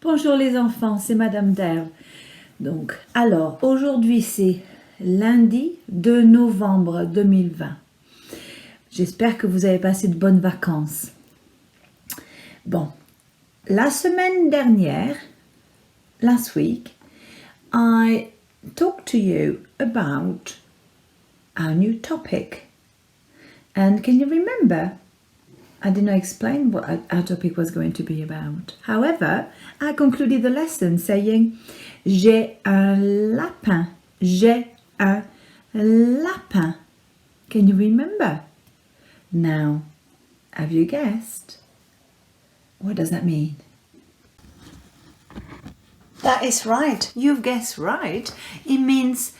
Bonjour les enfants, c'est Madame Derve. Donc, alors, aujourd'hui c'est lundi 2 novembre 2020. J'espère que vous avez passé de bonnes vacances. Bon, la semaine dernière, last week, I talked to you about our new topic. And can you remember? I did not explain what our topic was going to be about. However, I concluded the lesson saying, j'ai un lapin. J'ai un lapin. Can you remember? Now, have you guessed? What does that mean? That is right. You've guessed right. It means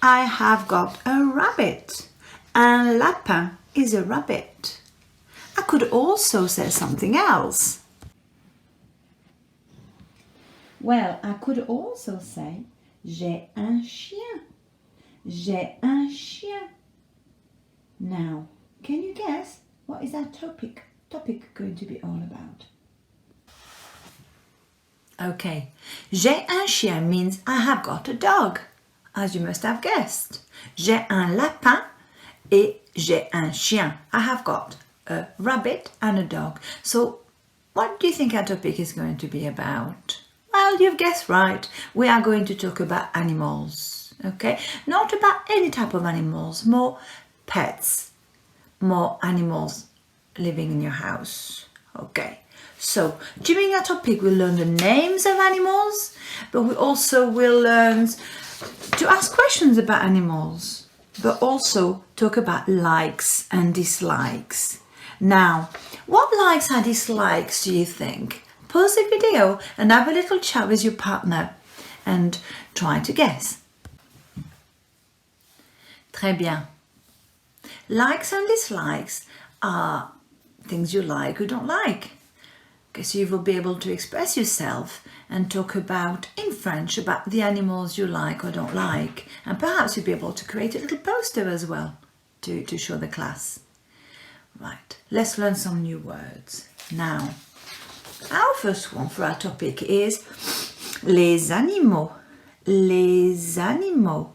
I have got a rabbit. Un lapin is a rabbit. I could also say something else. Well, I could also say, j'ai un chien. J'ai un chien. Now, can you guess what is our topic going to be all about? Okay, j'ai un chien means I have got a dog, as you must have guessed. J'ai un lapin et j'ai un chien. I have got a rabbit and a dog. So what do you think our topic is going to be about? Well, you've guessed right. We are going to talk about animals, okay? Not about any type of animals, more pets, more animals living in your house, okay? So during our topic, we'll learn the names of animals, but we also will learn to ask questions about animals, but also talk about likes and dislikes. Now, what likes and dislikes do you think? Pause the video and have a little chat with your partner and try to guess. Très bien. Likes and dislikes are things you like or don't like. Okay, so you will be able to express yourself and talk about, in French, about the animals you like or don't like. And perhaps you'll be able to create a little poster as well to show the class. Right, let's learn some new words. Now, our first one for our topic is les animaux. Les animaux.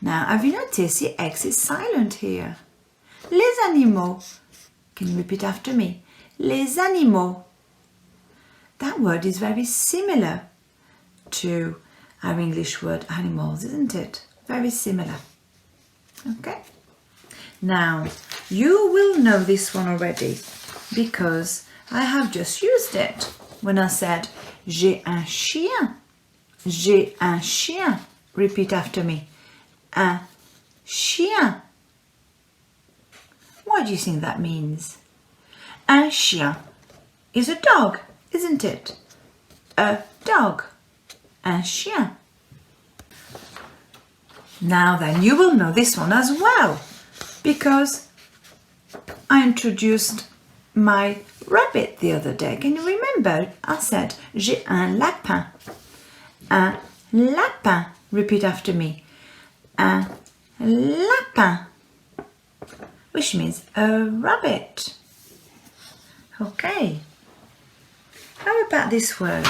Now, have you noticed the X is silent here? Les animaux. Can you repeat after me? Les animaux. That word is very similar to our English word animals, isn't it? Very similar. Okay. Now, you will know this one already because I have just used it when I said j'ai un chien. J'ai un chien. Repeat after me. Un chien. What do you think that means? Un chien is a dog, isn't it? A dog. Un chien. Now then, you will know this one as well because I introduced my rabbit the other day. Can you remember? I said, j'ai un lapin. Un lapin. Repeat after me. Un lapin. Which means a rabbit. Okay. How about this word?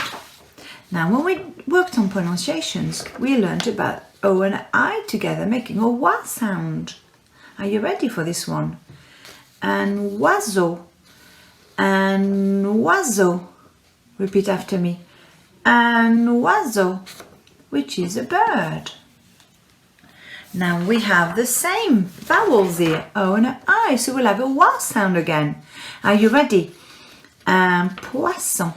Now, when we worked on pronunciations, we learned about O and I together, making a wa sound. Are you ready for this one? Un oiseau. Un oiseau. Repeat after me. Un oiseau, which is a bird. Now we have the same vowels here, O and I, so we'll have a wa sound again. Are you ready? Un poisson.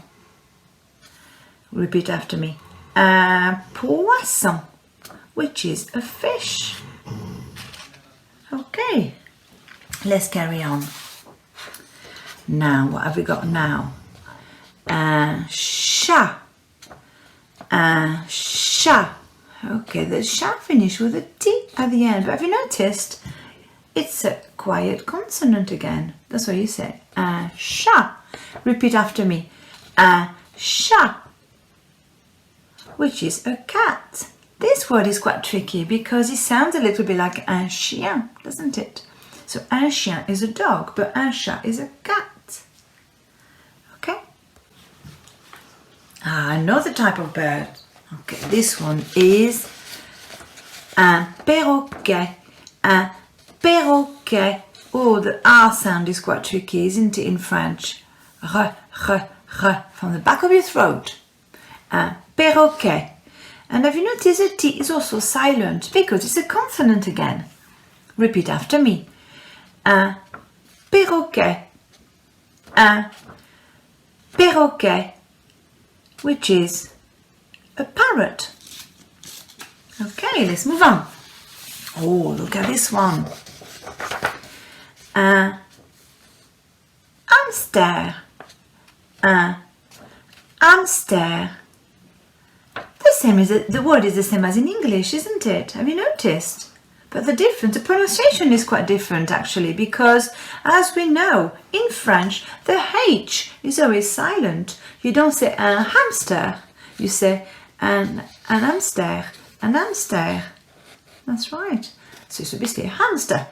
Repeat after me. Un poisson, which is a fish. Okay, let's carry on. Now, what have we got now? Un chat. Un chat. Okay, the chat finished with a T at the end, but have you noticed? It's a quiet consonant again. That's what you say. Un chat. Repeat after me. Un chat, which is a cat. This word is quite tricky because it sounds a little bit like un chien, doesn't it? So un chien is a dog, but un chat is a cat. Okay? Another type of bird. Okay, this one is un perroquet. Un perroquet. Oh, the R sound is quite tricky, isn't it, in French? R, from the back of your throat. Un perroquet. And have you noticed the T is also silent because it's a consonant again? Repeat after me. Un perroquet. Un perroquet, which is a parrot. Okay, let's move on. Oh, look at this one. Un hamster. Un hamster. The word is the same as in English, isn't it? Have you noticed? But the pronunciation is quite different actually, because as we know, in French, the H is always silent. You don't say un hamster, you say un hamster, un hamster. That's right. So it should be say hamster.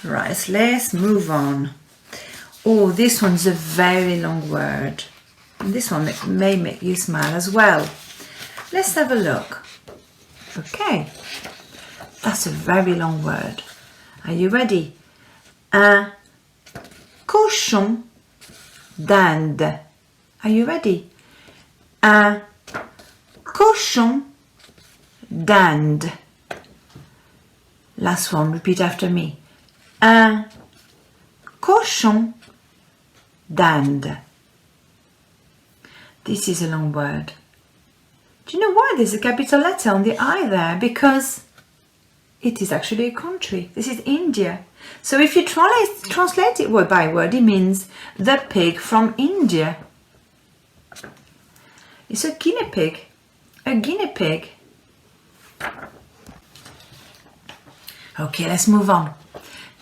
Right, let's move on. Oh, this one's a very long word. And this one may make you smile as well. Let's have a look. Okay, that's a very long word. Are you ready? Un cochon d'Inde. Are you ready? Un cochon d'Inde. Last one, repeat after me. Un cochon d'Inde. This is a long word. Do you know why there's a capital letter on the I there? Because it is actually a country. This is India. So if you translate it word by word, it means the pig from India. It's a guinea pig. A guinea pig. Okay, let's move on.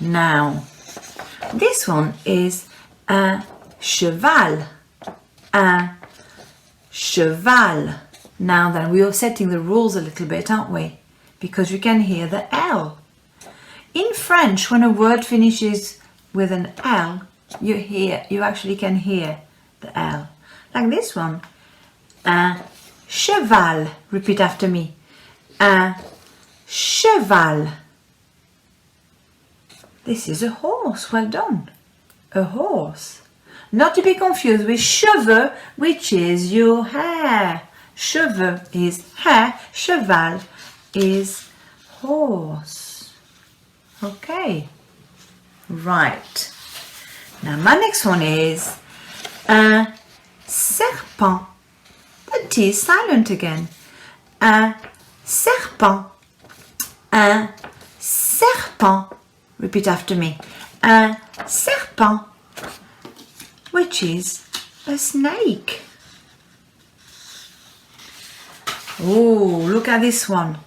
Now, this one is un cheval. Un cheval. Now then, we are setting the rules a little bit, aren't we? Because you can hear the L. In French, when a word finishes with an L, you actually can hear the L. Like this one. Un cheval. Repeat after me. Un cheval. This is a horse. Well done. A horse. Not to be confused with cheveux, which is your hair. Cheveux is hair. Cheval is horse. Okay. Right. Now my next one is un serpent. The T is silent again. Un serpent. Un serpent. Repeat after me. Un serpent, which is a snake. Oh, look at this one.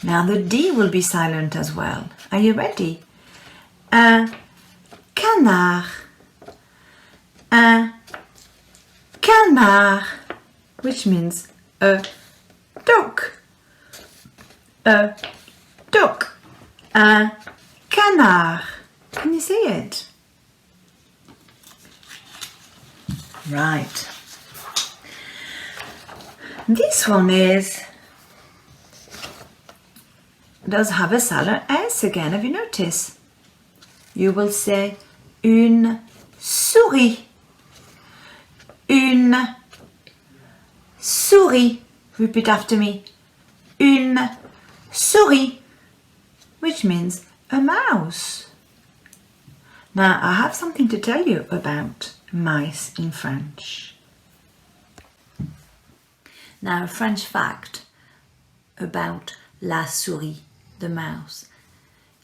Now the D will be silent as well. Are you ready? Un canard. Un canard, which means a duck. A duck. Un canard. Can you see it? Right. This one does have a silent S again. Have you noticed? You will say une souris. Une souris. Repeat after me. Une souris, which means a mouse. Now I have something to tell you about mice in French. Now a French fact about la souris, the mouse.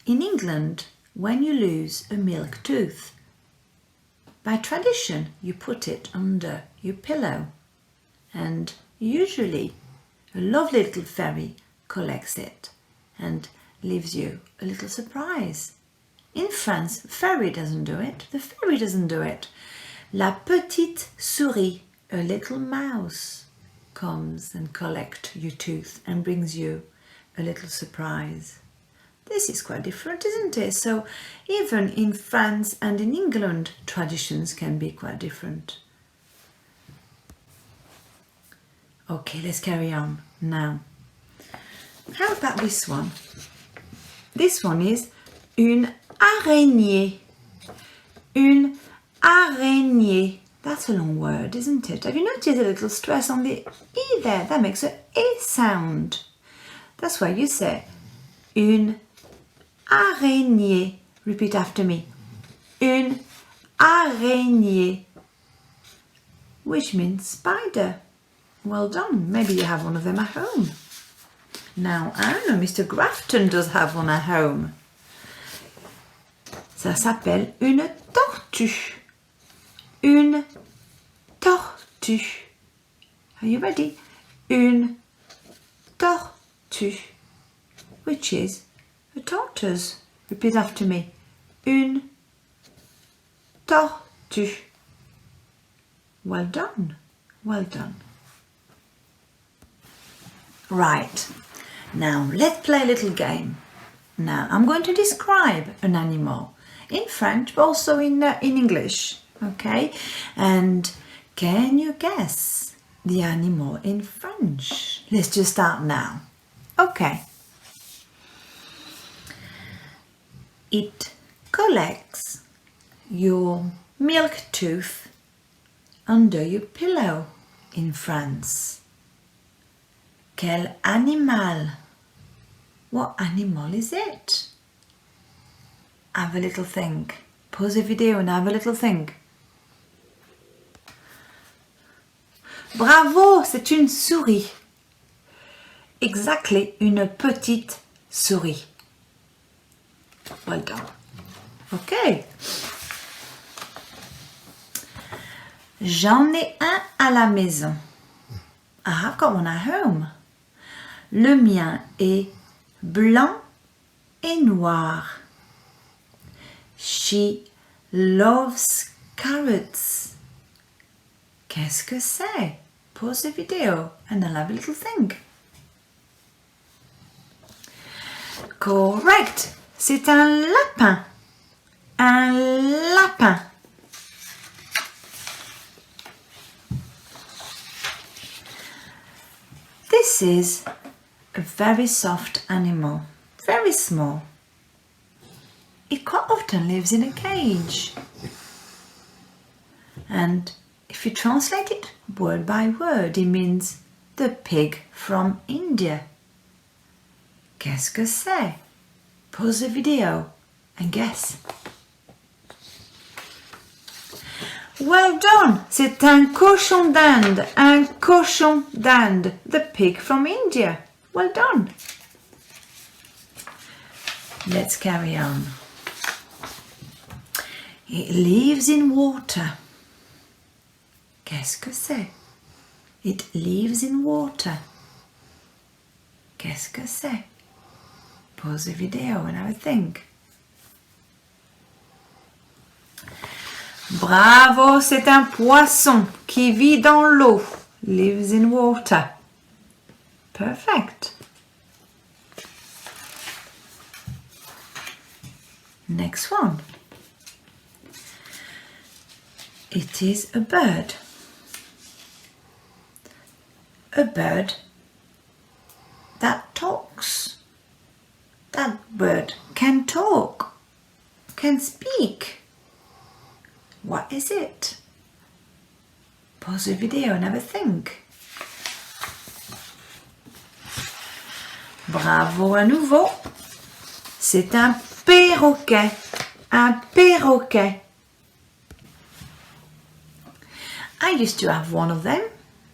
In England, when you lose a milk tooth, by tradition you put it under your pillow, and usually a lovely little fairy collects it and leaves you a little surprise. In France, fairy doesn't do it. The fairy doesn't do it. La petite souris, a little mouse, comes and collects your tooth and brings you a little surprise. This is quite different, isn't it? So even in France and in England, traditions can be quite different. Okay, let's carry on now. How about this one? This one is une araignée. Une araignée. That's a long word, isn't it? Have you noticed a little stress on the E there? That makes an A sound. That's why you say une araignée. Repeat after me. Une araignée. Which means spider. Well done. Maybe you have one of them at home. Now, I know Mr. Grafton does have one at home. Ça s'appelle une tortue. Une tortue. Are you ready? Une tortue. Which is a tortoise. Repeat after me. Une tortue. Well done. Well done. Right. Now let's play a little game. Now I'm going to describe an animal in French, but also in English. Okay? And can you guess the animal in French? Let's just start now. Okay. It collects your milk tooth under your pillow in France. Quel animal? What animal is it? Have a little think. Pause the video and have a little think. Bravo, c'est une souris. Exactly, une petite souris. Well done. Okay. J'en ai un à la maison. I have got one at home. Le mien est blanc et noir. She loves carrots. Qu'est-ce que c'est? Pause the video and then have a little think. Correct. C'est un lapin. Un lapin. This is a very soft animal, very small. It quite often lives in a cage. And if you translate it word by word, it means the pig from India. Qu'est-ce que c'est? Pause the video and guess. Well done! C'est un cochon d'Inde. Un cochon d'Inde. The pig from India. Well done. Let's carry on. It lives in water. Qu'est-ce que c'est? It lives in water. Qu'est-ce que c'est? Pause the video and have a think. Bravo, c'est un poisson qui vit dans l'eau. Lives in water. Perfect. Next one. It is a bird. A bird that talks. That bird can talk, can speak. What is it? Pause the video and have a think. Bravo à nouveau. C'est un perroquet. Un perroquet. I used to have one of them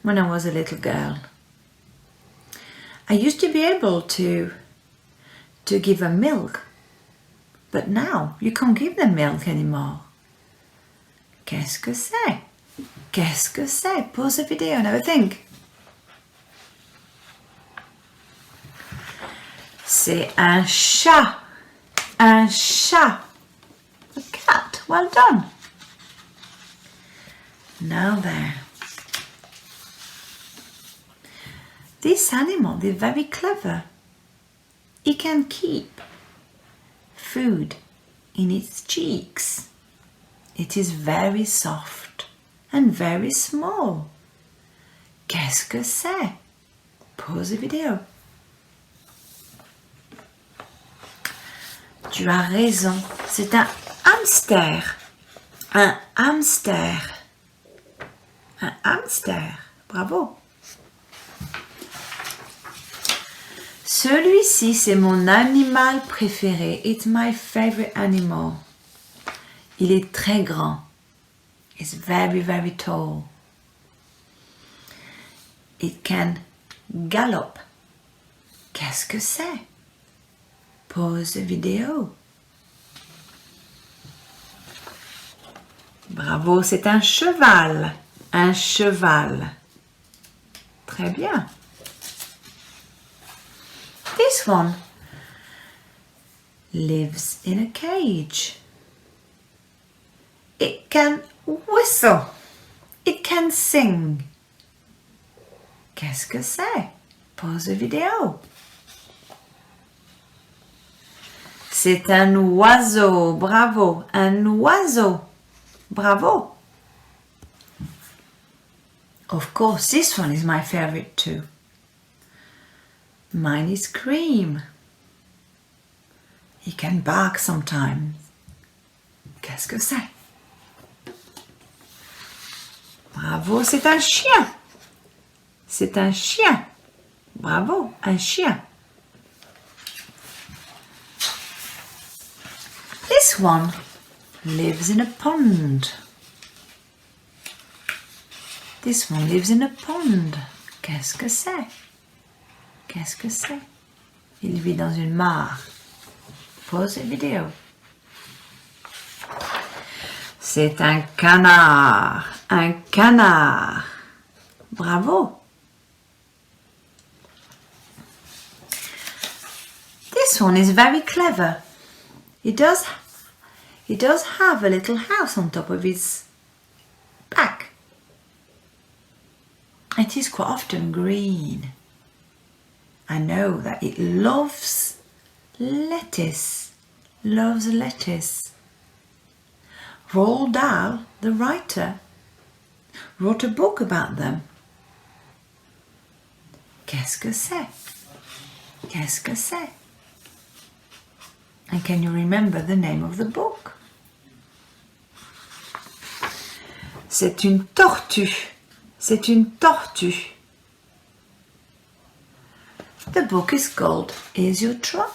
when I was a little girl. I used to be able to give them milk, but now you can't give them milk anymore. Qu'est-ce que c'est? Qu'est-ce que c'est? Pause the video and have a think. C'est un chat. Un chat. A cat. Well done. Now there. This animal is very clever. It can keep food in its cheeks. It is very soft and very small. Qu'est-ce que c'est? Pause la vidéo. Tu as raison, c'est un hamster. Un hamster. Un hamster. Bravo. Celui-ci, c'est mon animal préféré. It's my favorite animal. Il est très grand. It's very, very tall. It can gallop. Qu'est-ce que c'est? Pause vidéo. Bravo, c'est un cheval. Un cheval. Très bien. This one lives in a cage. It can whistle. It can sing. Qu'est-ce que c'est? Pause vidéo. C'est un oiseau. Bravo. Un oiseau. Bravo. Of course, this one is my favorite too. Mine is Cream. He can bark sometimes. Qu'est-ce que c'est? Bravo, c'est un chien. C'est un chien. Bravo, un chien. This one lives in a pond. This one lives in a pond. Qu'est-ce que c'est? Qu'est-ce que c'est? Il vit dans une mare. Pause la vidéo. C'est un canard. Un canard. Bravo. This one is very clever. He does have a little house on top of his back. It is quite often green. I know that it loves lettuce. Loves lettuce. Roald Dahl, the writer, wrote a book about them. Qu'est-ce que c'est? Qu'est-ce que c'est? And can you remember the name of the book? C'est une tortue. C'est une tortue. The book is called Here's Your Trot.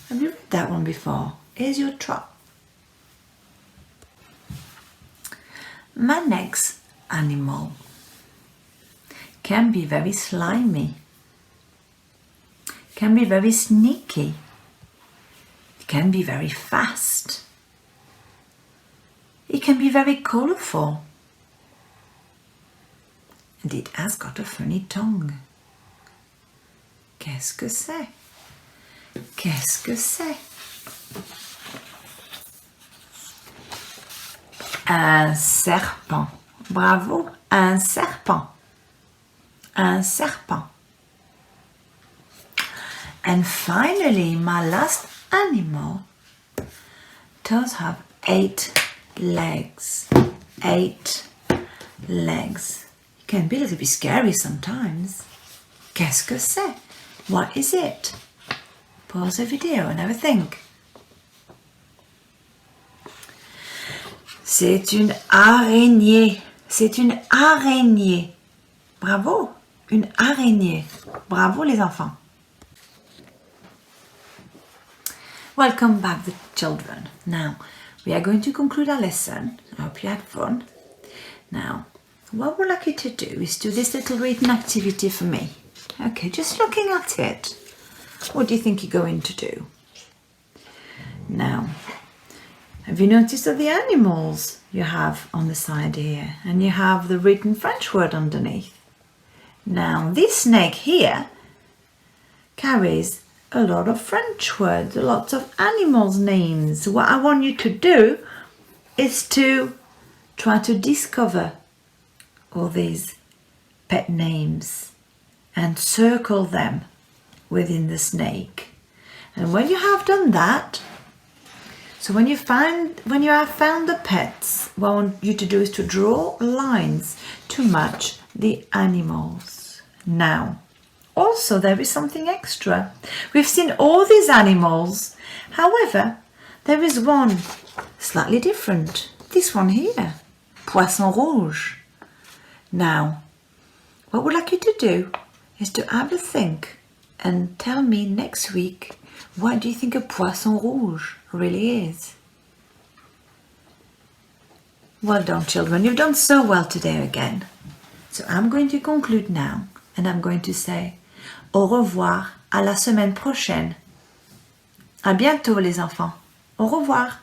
Have you read that one before? Here's Your Trot. My next animal can be very slimy, can be very sneaky, it can be very fast, it can be very colourful, and it has got a funny tongue. Qu'est-ce que c'est? Qu'est-ce que c'est? Un serpent. Bravo, un serpent. Un serpent. And finally, my last animal does have 8 legs. 8 legs. It can be a little bit scary sometimes. Qu'est-ce que c'est? What is it? Pause the video and have a think. C'est une araignée. C'est une araignée. Bravo, une araignée. Bravo les enfants. Welcome back, the children. Now, we are going to conclude our lesson. I hope you had fun. Now, what we'd like you to do is do this little reading activity for me. Okay, just looking at it. What do you think you're going to do? Now, have you noticed all the animals you have on the side here? And you have the written French word underneath. Now, this snake here carries a lot of French words, lots of animals' names. What I want you to do is to try to discover all these pet names and circle them within the snake. And when you have done that, so when you have found the pets, what I want you to do is to draw lines to match the animals. Now, also there is something extra. We've seen all these animals. However, there is one slightly different. This one here, Poisson rouge. Now, what we'd like you to do is to have a think and tell me next week, what do you think a Poisson rouge really is? Well done, children. You've done so well today again. So I'm going to conclude now and I'm going to say au revoir, à la semaine prochaine. À bientôt les enfants. Au revoir.